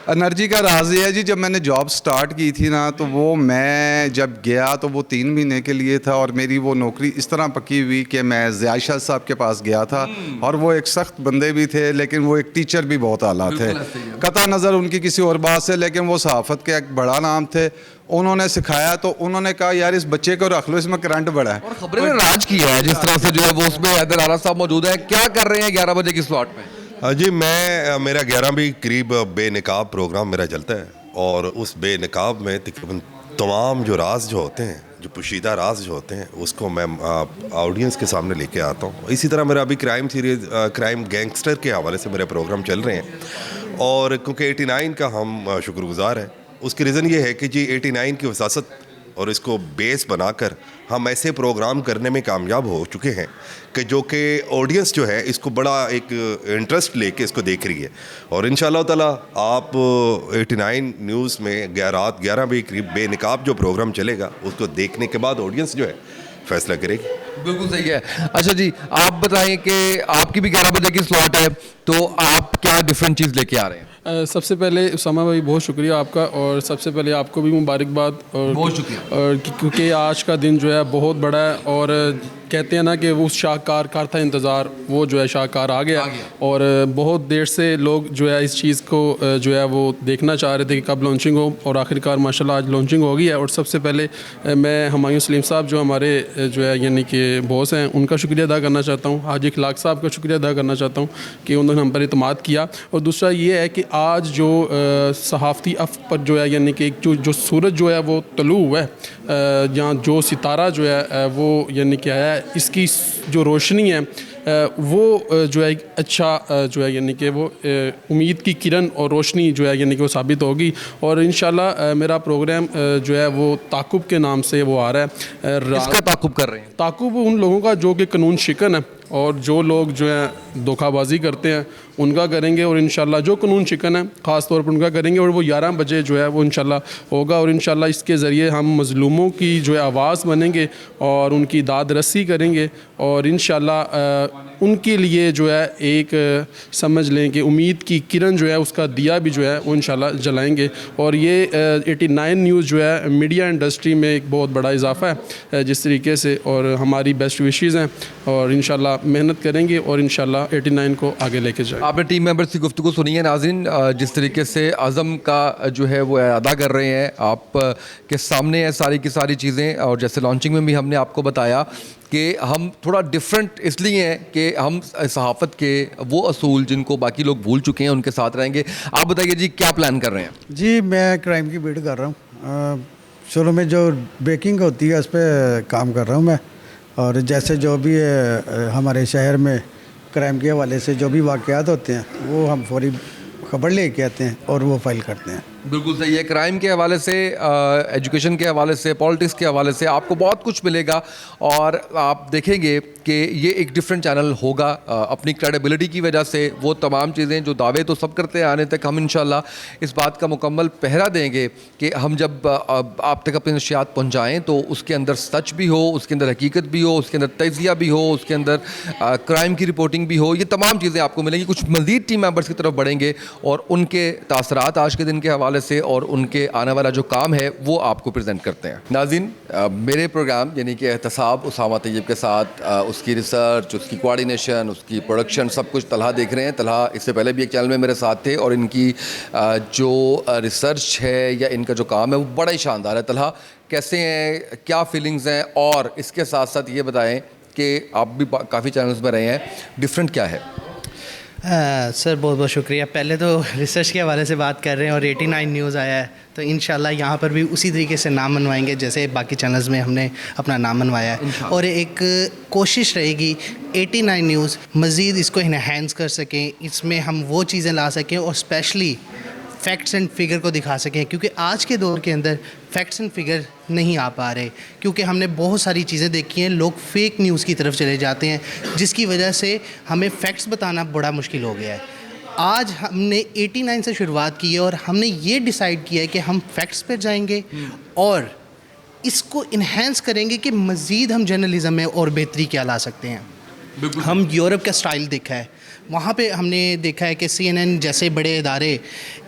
انرجی کا راز یہ ہے جی, جب میں نے جاب سٹارٹ کی تھی نا, تو وہ میں جب گیا تو وہ 3 مہینے کے لیے تھا, اور میری وہ نوکری اس طرح پکی ہوئی کہ میں ضیاء شاہ صاحب کے پاس گیا تھا, اور وہ ایک سخت بندے بھی تھے لیکن وہ ایک ٹیچر بھی بہت اعلیٰ تھے, قطع نظر ان کی کسی اور بات سے, لیکن وہ صحافت کے ایک بڑا نام تھے. انہوں نے سکھایا تو انہوں نے کہا یار اس بچے کو رکھ لو, اس میں کرنٹ بڑا ہے. اور خبریں نے راج کیا ہے جس طرح سے جو ہے وہ, اس میں حیدر آرا صاحب موجود ہیں. کیا کر رہے ہیں 11 بجے کی سلاٹ میں؟ جی میرا 11 بھی قریب بے نقاب پروگرام میرا چلتا ہے, اور اس بے نقاب میں تقریباً تمام جو راز جو ہوتے ہیں, جو پوشیدہ راز جو ہوتے ہیں, اس کو میں آڈینس کے سامنے لے کے آتا ہوں. اسی طرح میرا ابھی کرائم سیریز, کرائم گینگسٹر کے حوالے سے میرے پروگرام چل رہے ہیں, اور کیونکہ 89 کا ہم شکر گزار ہیں. اس کی ریزن یہ ہے کہ جی 89 کی وساست اور اس کو بیس بنا کر ہم ایسے پروگرام کرنے میں کامیاب ہو چکے ہیں کہ جو کہ آڈینس جو ہے اس کو بڑا ایک انٹرسٹ لے کے اس کو دیکھ رہی ہے. اور انشاءاللہ تعالیٰ آپ 89 نیوز میں رات 11 بجے قریب بے نقاب جو پروگرام چلے گا اس کو دیکھنے کے بعد آڈینس جو ہے فیصلہ کرے گی. بالکل صحیح ہے. اچھا جی, آپ بتائیں کہ آپ کی بھی 11 بجے کی سلاٹ ہے, تو آپ کیا ڈفرینٹ چیز لے کے آ رہے ہیں؟ سب سے پہلے اسامہ بھائی بہت شکریہ آپ کا, اور سب سے پہلے آپ کو بھی مبارکباد. اور بہت شکریہ. اور کیونکہ آج کا دن جو ہے بہت بڑا ہے, اور کہتے ہیں نا کہ وہ شاہکار کا تھا انتظار, وہ جو ہے شاہکار آ گیا. اور بہت دیر سے لوگ جو ہے اس چیز کو جو ہے وہ دیکھنا چاہ رہے تھے کہ کب لانچنگ ہو, اور آخرکار ماشاءاللہ آج لانچنگ ہو گئی ہے. اور سب سے پہلے میں ہمایوں سلیم صاحب جو ہمارے جو ہے یعنی کہ باس ہیں ان کا شکریہ ادا کرنا چاہتا ہوں. حاجی اخلاق صاحب کا شکریہ ادا کرنا چاہتا ہوں کہ انہوں نے ہم پر اعتماد کیا. اور دوسرا یہ ہے کہ آج جو صحافتی افق پر جو ہے یعنی کہ جو سورج جو ہے وہ طلوع ہوا ہے, یا جو ستارہ جو ہے وہ یعنی کہ آیا ہے, اس کی جو روشنی ہے وہ جو ہے اچھا جو ہے یعنی کہ وہ امید کی کرن اور روشنی جو ہے یعنی کہ وہ ثابت ہوگی. اور انشاءاللہ میرا پروگرام جو ہے وہ تعاقب کے نام سے وہ آ رہا ہے. کس کا تعاقب کر رہے ہیں؟ تعاقب ان لوگوں کا جو کہ قانون شکن ہے, اور جو لوگ جو ہیں دھوکہ بازی کرتے ہیں ان کا کریں گے, اور انشاءاللہ جو قانون شکن ہے خاص طور پر ان کا کریں گے. اور وہ 11 بجے جو ہے وہ انشاءاللہ ہوگا, اور انشاءاللہ اس کے ذریعے ہم مظلوموں کی جو ہے آواز بنیں گے اور ان کی داد رسی کریں گے. اور انشاءاللہ ان کے لیے جو ہے ایک سمجھ لیں کہ امید کی کرن جو ہے اس کا دیا بھی جو ہے وہ انشاءاللہ جلائیں گے. اور یہ 89 نیوز جو ہے میڈیا انڈسٹری میں ایک بہت بڑا اضافہ ہے جس طریقے سے, اور ہماری بیسٹ وشیز ہیں, اور انشاءاللہ محنت کریں گے اور انشاءاللہ 89 کو آگے لے کے جائیں. آپ نے ٹیم ممبرز کی گفتگو سنی ہے ناظرین, جس طریقے سے عزم کا جو ہے وہ ادا کر رہے ہیں. آپ کے سامنے ہے ساری کی ساری چیزیں, اور جیسے لانچنگ میں بھی ہم نے آپ کو بتایا کہ ہم تھوڑا ڈفرینٹ اس لیے ہیں کہ ہم صحافت کے وہ اصول جن کو باقی لوگ بھول چکے ہیں ان کے ساتھ رہیں گے. آپ بتائیے جی کیا پلان کر رہے ہیں؟ جی میں کرائم کی بیٹ کر رہا ہوں, شروع میں جو بریکنگ ہوتی ہے اس پہ کام کر رہا ہوں میں, اور جیسے جو بھی ہمارے شہر میں کرائم کے حوالے سے جو بھی واقعات ہوتے ہیں وہ ہم فوری خبر لے کے آتے ہیں اور وہ فائل کرتے ہیں. بالکل صحیح ہے. کرائم کے حوالے سے, ایجوکیشن کے حوالے سے, پالیٹکس کے حوالے سے آپ کو بہت کچھ ملے گا, اور آپ دیکھیں گے کہ یہ ایک ڈفرینٹ چینل ہوگا. اپنی کریڈیبلٹی کی وجہ سے وہ تمام چیزیں جو دعوے تو سب کرتے ہیں آنے تک, ہم انشاءاللہ اس بات کا مکمل پہرا دیں گے کہ ہم جب آپ تک اپنی نشریات پہنچائیں تو اس کے اندر سچ بھی ہو, اس کے اندر حقیقت بھی ہو, اس کے اندر تجزیہ بھی ہو, اس کے اندر کرائم کی رپورٹنگ بھی ہو. یہ تمام چیزیں آپ کو ملیں گی. کچھ مزید ٹیم ممبرس کی طرف بڑھیں گے اور ان کے تاثرات آج کے دن کے حوالے سے اور ان کے آنے والا جو کام ہے وہ آپ کو پریزنٹ کرتے ہیں. ناظرین, میرے پروگرام یعنی کہ احتساب اسامہ طیب کے ساتھ اس کی ریسرچ, اس کی کوآرڈینیشن, اس کی پروڈکشن, سب کچھ طلحہ دیکھ رہے ہیں. طلحہ اس سے پہلے بھی ایک چینل میں میرے ساتھ تھے, اور ان کی جو ریسرچ ہے یا ان کا جو کام ہے وہ بڑا ہی شاندار ہے. طلحہ کیسے ہیں, کیا فیلنگز ہیں, اور اس کے ساتھ ساتھ یہ بتائیں کہ آپ بھی کافی چینلز میں رہے ہیں, ڈفرینٹ کیا ہے؟ سر بہت بہت شکریہ. پہلے تو ریسرچ کے حوالے سے بات کر رہے ہیں, اور 89 نیوز آیا ہے تو انشاءاللہ یہاں پر بھی اسی طریقے سے نام منوائیں گے جیسے باقی چینلز میں ہم نے اپنا نام منوایا ہے. اور ایک کوشش رہے گی 89 نیوز مزید اس کو انہینس کر سکیں, اس میں ہم وہ چیزیں لا سکیں اور اسپیشلی فیکٹس اینڈ فگر کو دکھا سکیں, کیونکہ آج کے دور کے اندر فیکٹس اینڈ فگر نہیں آ پا رہے, کیونکہ ہم نے بہت ساری چیزیں دیکھی ہیں, لوگ فیک نیوز کی طرف چلے جاتے ہیں جس کی وجہ سے ہمیں فیکٹس بتانا بڑا مشکل ہو گیا ہے. آج ہم نے 89 سے شروعات کی ہے اور ہم نے یہ ڈیسائیڈ کیا ہے کہ ہم فیکٹس پہ جائیں گے اور اس کو انہینس کریں گے کہ مزید ہم جرنلزم میں اور بہتری کیا لا سکتے ہیں. ہم یورپ کا سٹائل دیکھا ہے, وہاں پہ ہم نے دیکھا ہے کہ CNN جیسے بڑے ادارے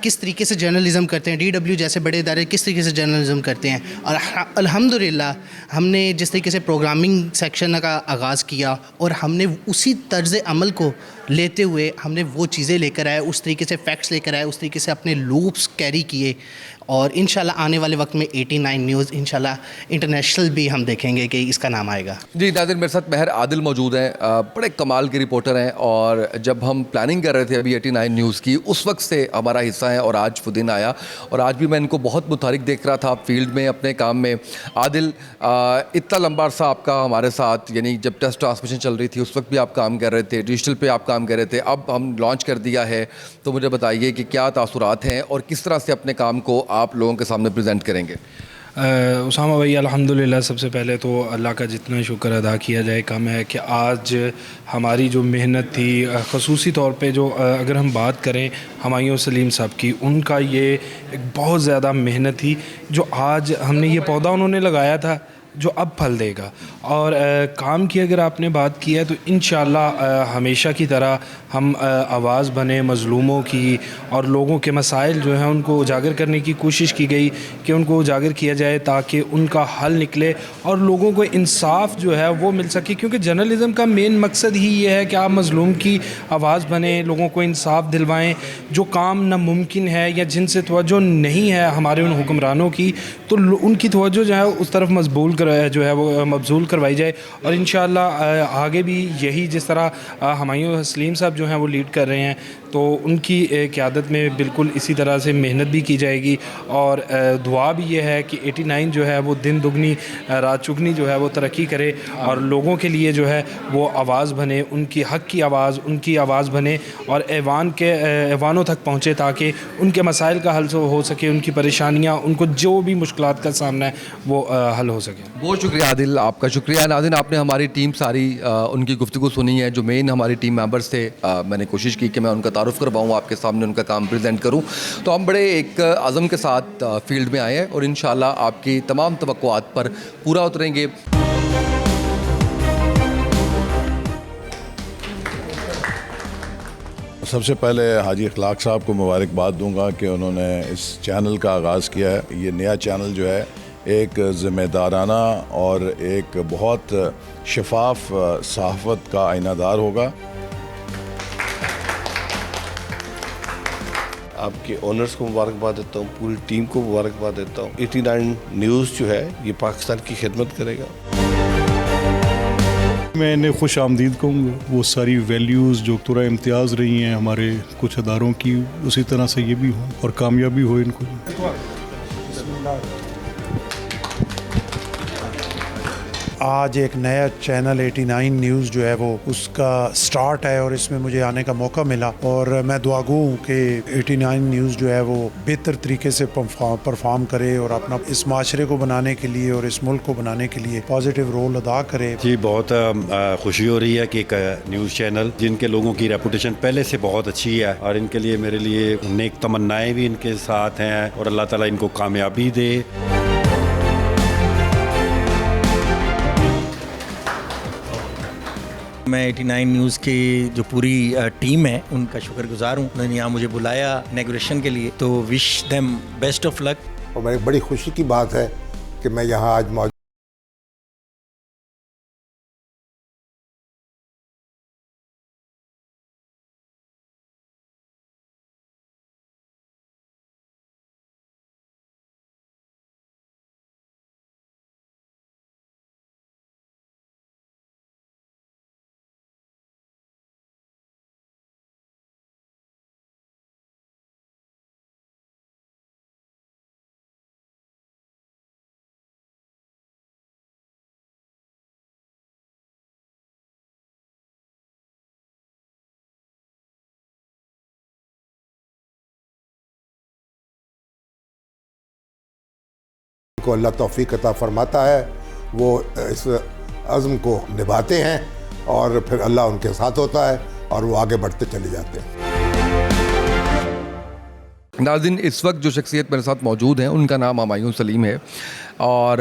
کس طریقے سے جرنلزم کرتے ہیں, DW جیسے بڑے ادارے کس طریقے سے جرنلزم کرتے ہیں. اور الحمدللہ ہم نے جس طریقے سے پروگرامنگ سیکشن کا آغاز کیا اور ہم نے اسی طرز عمل کو لیتے ہوئے ہم نے وہ چیزیں لے کر آئے, اس طریقے سے فیکٹس لے کر آئے, اس طریقے سے اپنے لوپس کیری کیے, اور انشاءاللہ آنے والے وقت میں 89 نیوز انشاءاللہ انٹرنیشنل بھی ہم دیکھیں گے کہ اس کا نام آئے گا. جی ناظرین, میرے ساتھ مہر عادل موجود ہیں, بڑے کمال کے رپورٹر ہیں, اور جب ہم پلاننگ کر رہے تھے ابھی 89 نیوز کی اس وقت سے ہمارا حصہ ہے, اور آج وہ دن آیا, اور آج بھی میں ان کو بہت متحرک دیکھ رہا تھا فیلڈ میں اپنے کام میں. عادل, اتنا لمبا عرصہ آپ کا ہمارے ساتھ, یعنی جب ٹیسٹ ٹرانسمیشن چل رہی تھی اس وقت بھی آپ کام کر رہے تھے, ڈیجیٹل پہ آپ کام کر رہے تھے, اب ہم لانچ کر دیا ہے, تو مجھے بتائیے کہ کیا تاثرات ہیں اور کس طرح سے اپنے کام کو آپ لوگوں کے سامنے پریزنٹ کریں گے؟ اسامہ بھائی الحمدللہ سب سے پہلے تو اللہ کا جتنا شکر ادا کیا جائے کم ہے کہ آج ہماری جو محنت تھی خصوصی طور پہ جو اگر ہم بات کریں ہمایوں سلیم صاحب کی، ان کا یہ ایک بہت زیادہ محنت تھی جو آج ہم نے یہ پودا انہوں نے لگایا تھا جو اب پھل دے گا. اور کام کی اگر آپ نے بات کی ہے تو انشاءاللہ ہمیشہ کی طرح ہم آواز بنے مظلوموں کی، اور لوگوں کے مسائل جو ہیں ان کو اجاگر کرنے کی کوشش کی گئی کہ ان کو اجاگر کیا جائے تاکہ ان کا حل نکلے اور لوگوں کو انصاف جو ہے وہ مل سکے. کیونکہ جرنلزم کا مین مقصد ہی یہ ہے کہ آپ مظلوم کی آواز بنیں، لوگوں کو انصاف دلوائیں. جو کام ناممکن ہے یا جن سے توجہ نہیں ہے ہمارے ان حکمرانوں کی، تو ان کی توجہ جو ہے اس طرف مبذول کروائی جائے. اور انشاءاللہ آگے بھی یہی جس طرح ہمایوں سلیم صاحب جو ہیں وہ لیڈ کر رہے ہیں تو ان کی قیادت میں بالکل اسی طرح سے محنت بھی کی جائے گی. اور دعا بھی یہ ہے کہ 89 جو ہے وہ دن دگنی رات چگنی جو ہے وہ ترقی کرے اور لوگوں کے لیے جو ہے وہ آواز بنے، ان کی حق کی آواز، ان کی آواز بنے اور ایوانوں تک پہنچے تاکہ ان کے مسائل کا حل ہو سکے، ان کی پریشانیاں، ان کو جو بھی مشکلات کا سامنا ہے وہ حل ہو سکے. بہت شکریہ عادل، آپ کا شکریہ. ناظرین، آپ نے ہماری ٹیم ساری ان کی گفتگو سنی ہے. جو مین ہماری ٹیم ممبرس تھے، میں نے کوشش کی کہ میں ان کا تعارف کرواؤں، آپ کے سامنے ان کا کام پریزنٹ کروں. تو ہم بڑے ایک عزم کے ساتھ فیلڈ میں آئے ہیں اور انشاءاللہ آپ کی تمام توقعات پر پورا اتریں گے. سب سے پہلے حاجی اخلاق صاحب کو مبارکباد دوں گا کہ انہوں نے اس چینل کا آغاز کیا ہے. یہ نیا چینل جو ہے ایک ذمہ دارانہ اور ایک بہت شفاف صحافت کا آئینہ دار ہوگا. آپ کے اونرز کو مبارکباد دیتا ہوں، پوری ٹیم کو مبارکباد دیتا ہوں. 89 نیوز جو ہے یہ پاکستان کی خدمت کرے گا. میں انہیں خوش آمدید کہوں گا. وہ ساری ویلیوز جو دکتورہ امتیاز رہی ہیں ہمارے کچھ اداروں کی، اسی طرح سے یہ بھی ہوں اور کامیابی ہو ان کو. آج ایک نیا چینل 89 نیوز جو ہے وہ اس کا سٹارٹ ہے اور اس میں مجھے آنے کا موقع ملا، اور میں دعا گو ہوں کہ 89 نیوز جو ہے وہ بہتر طریقے سے پرفارم کرے اور اپنا اس معاشرے کو بنانے کے لیے اور اس ملک کو بنانے کے لیے پازیٹیو رول ادا کرے. جی بہت خوشی ہو رہی ہے کہ ایک نیوز چینل جن کے لوگوں کی ریپوٹیشن پہلے سے بہت اچھی ہے، اور ان کے لیے میرے لیے نیک تمنائیں بھی ان کے ساتھ ہیں اور اللہ تعالیٰ ان کو کامیابی دے. میں 89 نیوز کی جو پوری ٹیم ہے ان کا شکر گزار ہوں. انہوں نے یہاں مجھے بلایا انیگوریشن کے لیے، تو وش دیم بیسٹ آف لک. اور میری بڑی خوشی کی بات ہے کہ میں یہاں آج موجود کو اللہ توفیق عطا فرماتا ہے، وہ اس عزم کو نبھاتے ہیں اور پھر اللہ ان کے ساتھ ہوتا ہے اور وہ آگے بڑھتے چلے جاتے ہیں. ناظرین، اس وقت جو شخصیت میرے ساتھ موجود ہیں ان کا نام ہمایوں سلیم ہے، اور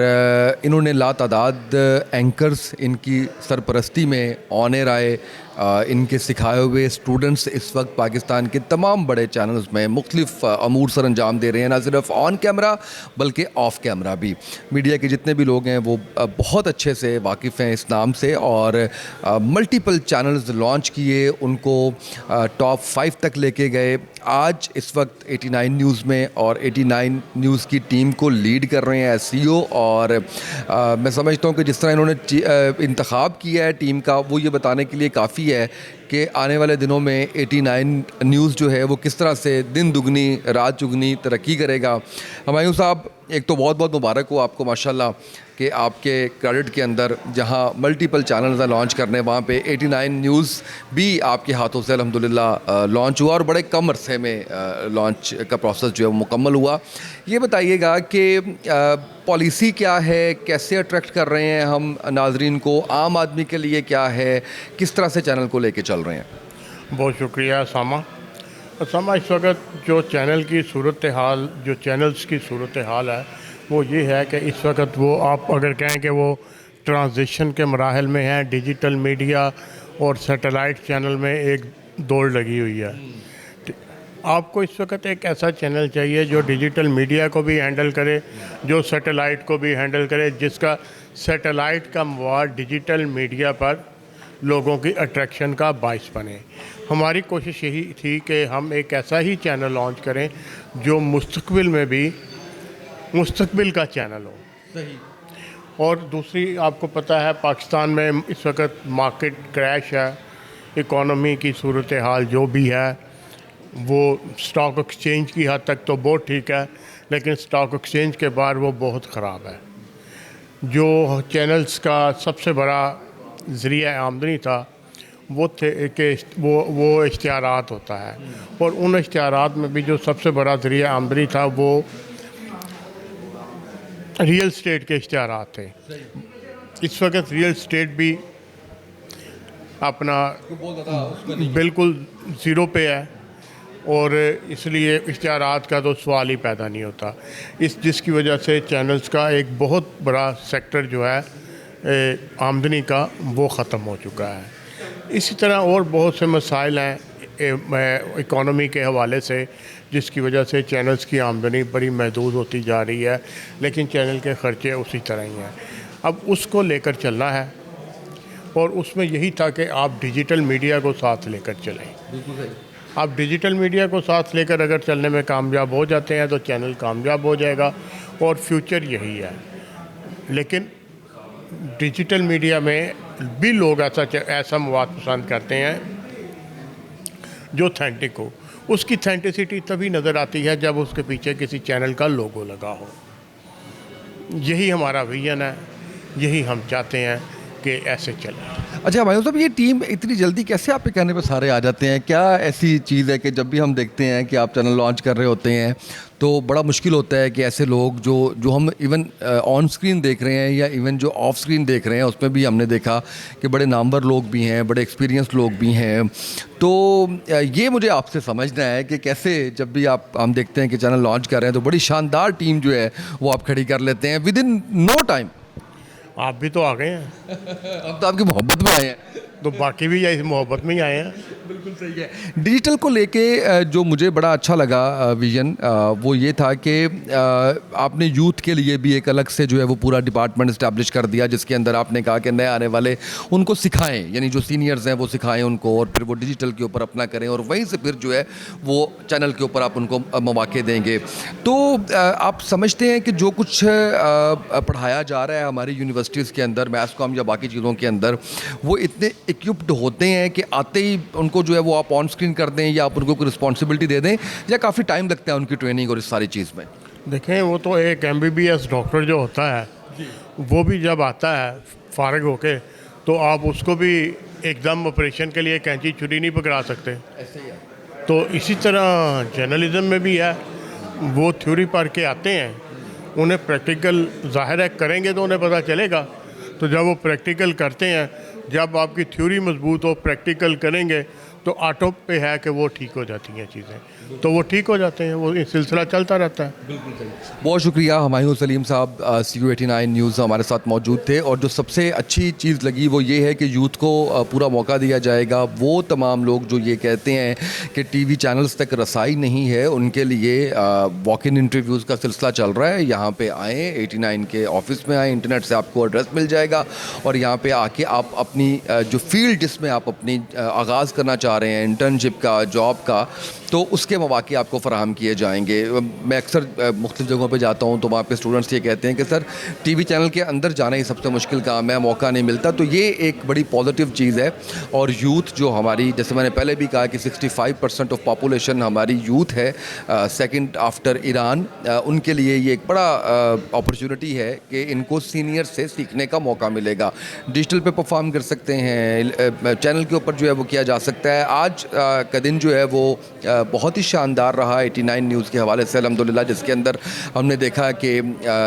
انہوں نے لاتعداد اینکرز ان کی سرپرستی میں آن ایئر آئے. ان کے سکھائے ہوئے اسٹوڈنٹس اس وقت پاکستان کے تمام بڑے چینلز میں مختلف امور سر انجام دے رہے ہیں، نہ صرف آن کیمرہ بلکہ آف کیمرہ بھی. میڈیا کے جتنے بھی لوگ ہیں وہ بہت اچھے سے واقف ہیں اس نام سے، اور ملٹیپل چینلز لانچ کیے، ان کو ٹاپ 5 تک لے کے گئے. آج اس وقت 89 نیوز میں اور 89 نیوز کی ٹیم کو لیڈ کر رہے ہیں ایز سی او. اور میں سمجھتا ہوں کہ جس طرح انہوں نے انتخاب کیا ہے ٹیم کا، وہ یہ بتانے کے لیے کافی ہے کہ آنے والے دنوں میں 89 نیوز جو ہے وہ کس طرح سے دن دگنی رات چگنی ترقی کرے گا. ہمایوں صاحب ایک تو بہت بہت مبارک ہو آپ کو ماشاءاللہ کہ آپ کے کریڈٹ کے اندر جہاں ملٹیپل چینلز لانچ کرنے وہاں پہ 89 نیوز بھی آپ کے ہاتھوں سے الحمدللہ لانچ ہوا اور بڑے کم عرصے میں لانچ کا پروسیس جو ہے وہ مکمل ہوا. یہ بتائیے گا کہ پالیسی کیا ہے, کیسے اٹریکٹ کر رہے ہیں ہم ناظرین کو, عام آدمی کے لیے کیا ہے, کس طرح سے چینل کو لے کے چل رہے ہیں؟ بہت شکریہ اسامہ. اس وقت جو چینل کی صورتحال, جو چینلز کی صورتحال ہے وہ یہ ہے کہ اس وقت وہ آپ اگر کہیں کہ وہ ٹرانزیشن کے مراحل میں ہیں. ڈیجیٹل میڈیا اور سیٹلائٹ چینل میں ایک دوڑ لگی ہوئی ہے. آپ کو اس وقت ایک ایسا چینل چاہیے جو ڈیجیٹل میڈیا کو بھی ہینڈل کرے, جو سیٹلائٹ کو بھی ہینڈل کرے, جس کا سیٹلائٹ کا مواد ڈیجیٹل میڈیا پر لوگوں کی اٹریکشن کا باعث بنے. ہماری کوشش یہی تھی کہ ہم ایک ایسا ہی چینل لانچ کریں جو مستقبل میں بھی مستقبل کا چینل ہو. صحیح. اور دوسری آپ کو پتہ ہے پاکستان میں اس وقت مارکیٹ کریش ہے, اکانومی کی صورتحال جو بھی ہے وہ اسٹاک ایکسچینج کی حد تک تو بہت ٹھیک ہے, لیکن اسٹاک ایکسچینج کے بعد وہ بہت خراب ہے. جو چینلز کا سب سے بڑا ذریعہ آمدنی تھا وہ تھے کہ وہ اشتہارات ہوتا ہے, اور ان اشتہارات میں بھی جو سب سے بڑا ذریعہ آمدنی تھا وہ ریئل اسٹیٹ کے اشتہارات تھے. اس وقت ریئل اسٹیٹ بھی اپنا بالکل زیرو پہ ہے, اور اس لیے اشتہارات کا تو سوال ہی پیدا نہیں ہوتا. جس کی وجہ سے چینلز کا ایک بہت بڑا سیکٹر جو ہے آمدنی کا وہ ختم ہو چکا ہے. اسی طرح اور بہت سے مسائل ہیں اکانومی کے حوالے سے جس کی وجہ سے چینلز کی آمدنی بڑی محدود ہوتی جا رہی ہے, لیکن چینل کے خرچے اسی طرح ہی ہیں. اب اس کو لے کر چلنا ہے, اور اس میں یہی تھا کہ آپ ڈیجیٹل میڈیا کو ساتھ لے کر چلیں. آپ ڈیجیٹل میڈیا کو ساتھ لے کر اگر چلنے میں کامیاب ہو جاتے ہیں تو چینل کامیاب ہو جائے گا, اور فیوچر یہی ہے. لیکن ڈیجیٹل میڈیا میں بھی لوگ ایسا مواد پسند کرتے ہیں جو اتھینٹک ہو. اس کی اتھینٹسٹی تبھی نظر آتی ہے جب اس کے پیچھے کسی چینل کا لوگو لگا ہو. یہی ہمارا ویژن ہے, یہی ہم چاہتے ہیں کہ ایسے چلیں. اچھا ہمایوں صاحب, یہ ٹیم اتنی جلدی کیسے آپ کے کہنے پہ سارے آ جاتے ہیں؟ کیا ایسی چیز ہے کہ جب بھی ہم دیکھتے ہیں کہ آپ چینل لانچ کر رہے ہوتے ہیں تو بڑا مشکل ہوتا ہے کہ ایسے لوگ جو ہم ایون آن اسکرین دیکھ رہے ہیں یا ایون جو آف اسکرین دیکھ رہے ہیں اس میں بھی ہم نے دیکھا کہ بڑے نامور لوگ بھی ہیں, بڑے ایکسپیرینس لوگ بھی ہیں. تو یہ مجھے آپ سے سمجھنا ہے کہ کیسے جب بھی ہم دیکھتے ہیں کہ چینل لانچ کر رہے ہیں تو بڑی شاندار ٹیم جو ہے وہ آپ کھڑی کر لیتے ہیں ود ان نو ٹائم. آپ بھی تو آ گئے ہیں, اب تو آپ کی محبت میں آئے ہیں, تو باقی بھی اس محبت میں ہی آئے ہیں. بالکل صحیح ہے. ڈیجیٹل کو لے کے جو مجھے بڑا اچھا لگا ویژن وہ یہ تھا کہ آپ نے یوتھ کے لیے بھی ایک الگ سے جو ہے وہ پورا ڈپارٹمنٹ اسٹیبلش کر دیا, جس کے اندر آپ نے کہا کہ نئے آنے والے ان کو سکھائیں, یعنی جو سینئرز ہیں وہ سکھائیں ان کو, اور پھر وہ ڈیجیٹل کے اوپر اپنا کریں, اور وہیں سے پھر جو ہے وہ چینل کے اوپر آپ ان کو مواقع دیں گے. تو آپ سمجھتے ہیں کہ جو کچھ پڑھایا جا رہا ہے ہماری یونیورسٹیز کے اندر, میس کام یا باقی چیزوں کے اندر, وہ اتنے اکوپڈ ہوتے ہیں کہ آتے ہی ان کو جو ہے وہ آپ آن اسکرین کر دیں یا آپ ان کو کوئی رسپانسبلٹی دے دیں, یا کافی ٹائم لگتا ہے ان کی ٹریننگ اور اس ساری چیز میں؟ دیکھیں وہ تو ایک MBBS ڈاکٹر جو ہوتا ہے وہ بھی جب آتا ہے فارغ ہو کے تو آپ اس کو بھی ایک دم آپریشن کے لیے کینچی چھری نہیں پکڑا سکتے. تو اسی طرح جرنلزم میں بھی ہے, وہ تھیوری پڑھ کے آتے ہیں, انہیں پریکٹیکل ظاہر ہے کریں گے تو انہیں پتہ چلے گا. تو جب وہ پریکٹیکل کرتے ہیں, جب آپ کی تھیوری مضبوط ہو, پریکٹیکل کریں گے تو آٹو پہ ہے کہ وہ ٹھیک ہو جاتی ہیں چیزیں, تو وہ ٹھیک ہو جاتے ہیں, وہ سلسلہ چلتا رہتا ہے. بالکل صحیح. بہت شکریہ ہمایوں سلیم صاحب, CU89 نیوز ہمارے ساتھ موجود تھے. اور جو سب سے اچھی چیز لگی وہ یہ ہے کہ یوتھ کو پورا موقع دیا جائے گا. وہ تمام لوگ جو یہ کہتے ہیں کہ ٹی وی چینلز تک رسائی نہیں ہے, ان کے لیے واک ان انٹرویوز کا سلسلہ چل رہا ہے. یہاں پہ آئیں, 89 کے آفس میں آئیں, انٹرنیٹ سے آپ کو ایڈریس مل جائے گا, اور یہاں پہ آ کے آپ اپنی جو فیلڈ جس میں آپ اپنی آغاز کرنا چاہ رہے ہیں انٹرنشپ کا, جاب کا, تو اس کے مواقع آپ کو فراہم کیے جائیں گے. میں اکثر مختلف جگہوں پہ جاتا ہوں تو وہاں پہ اسٹوڈنٹس یہ کہتے ہیں کہ سر ٹی وی چینل کے اندر جانا ہی سب سے مشکل کام ہے, موقع نہیں ملتا. تو یہ ایک بڑی پازیٹیو چیز ہے. اور یوتھ جو ہماری, جیسے میں نے پہلے بھی کہا کہ 65% آف پاپولیشن ہماری یوتھ ہے, سیکنڈ آفٹر ایران, ان کے لیے یہ ایک بڑا اپرچونٹی ہے کہ ان کو سینئر سے سیکھنے کا موقع ملے گا. ڈیجیٹل پہ پرفارم کر سکتے ہیں, چینل کے اوپر جو ہے وہ کیا جا سکتا ہے. آج کا دن جو ہے وہ بہت ہی شاندار رہا 89 نیوز کے حوالے سے الحمدللہ, جس کے اندر ہم نے دیکھا کہ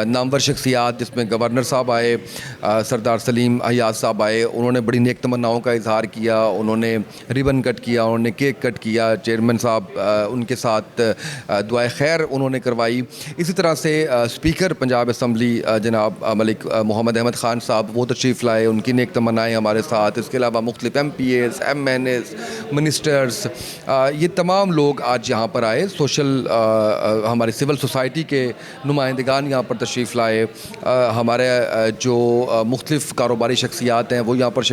نامور شخصیات جس میں گورنر صاحب آئے, سردار سلیم حیات صاحب آئے, انہوں نے بڑی نیک تمناؤں کا اظہار کیا, انہوں نے ریبن کٹ کیا, انہوں نے کیک کٹ کیا, چیئرمین صاحب ان کے ساتھ دعائے خیر انہوں نے کروائی. اسی طرح سے اسپیکر پنجاب اسمبلی جناب ملک محمد احمد خان صاحب وہ تشریف لائے, ان کی نیک تمنائیں ہمارے ساتھ. اس کے علاوہ مختلف MPAs, MNAs, منسٹرز, یہ تمام لوگ آج یہاں پر آئے. سوشل ہماری سول سوسائٹی کے نمائندگان یہاں پر تشریف لائے, ہمارے جو مختلف کاروباری شخصیات ہیں وہ یہاں پر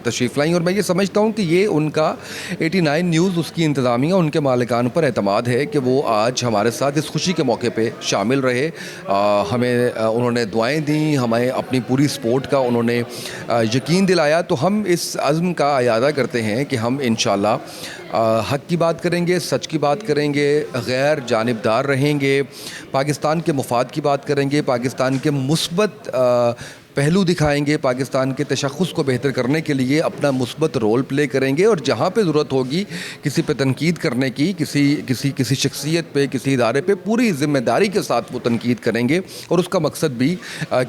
تشریف لائیں. اور میں یہ سمجھتا ہوں کہ یہ ان کا 89 نیوز, اس کی انتظامیہ, ان کے مالکان پر اعتماد ہے کہ وہ آج ہمارے ساتھ اس خوشی کے موقع پہ شامل رہے. ہمیں انہوں نے دعائیں دیں, ہمیں اپنی پوری سپورٹ کا انہوں نے یقین دلایا. تو ہم اس عزم کا اعادہ کرتے ہیں کہ ہم انشاءاللہ حق کی بات کریں گے, سچ کی بات کریں گے, غیر جانبدار رہیں گے, پاکستان کے مفاد کی بات کریں گے, پاکستان کے مثبت پہلو دکھائیں گے, پاکستان کے تشخص کو بہتر کرنے کے لیے اپنا مثبت رول پلے کریں گے. اور جہاں پہ ضرورت ہوگی کسی پہ تنقید کرنے کی, کسی شخصیت پہ, کسی ادارے پہ, پوری ذمہ داری کے ساتھ وہ تنقید کریں گے. اور اس کا مقصد بھی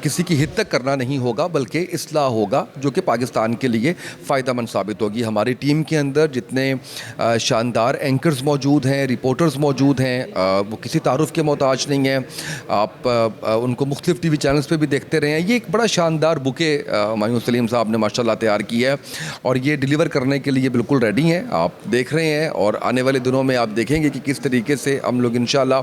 کسی کی ہت تک کرنا نہیں ہوگا بلکہ اصلاح ہوگا جو کہ پاکستان کے لیے فائدہ مند ثابت ہوگی. ہماری ٹیم کے اندر جتنے شاندار اینکرز موجود ہیں, رپورٹرز موجود ہیں, وہ کسی تعارف کے محتاج نہیں ہیں. آپ ان کو مختلف ٹی وی چینلز پہ بھی دیکھتے رہے ہیں. یہ ایک بڑا شاندار بکے ہمایوں سلیم صاحب نے ماشاءاللہ تیار کی ہے اور یہ ڈیلیور کرنے کے لیے بالکل ریڈی ہیں. آپ دیکھ رہے ہیں اور آنے والے دنوں میں آپ دیکھیں گے کہ کس طریقے سے ہم لوگ انشاءاللہ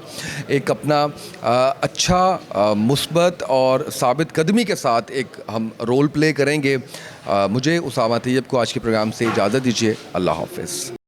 ایک اپنا اچھا, مثبت اور ثابت قدمی کے ساتھ ایک ہم رول پلے کریں گے. مجھے اسامہ طیب کو آج کے پروگرام سے اجازت دیجیے. اللہ حافظ.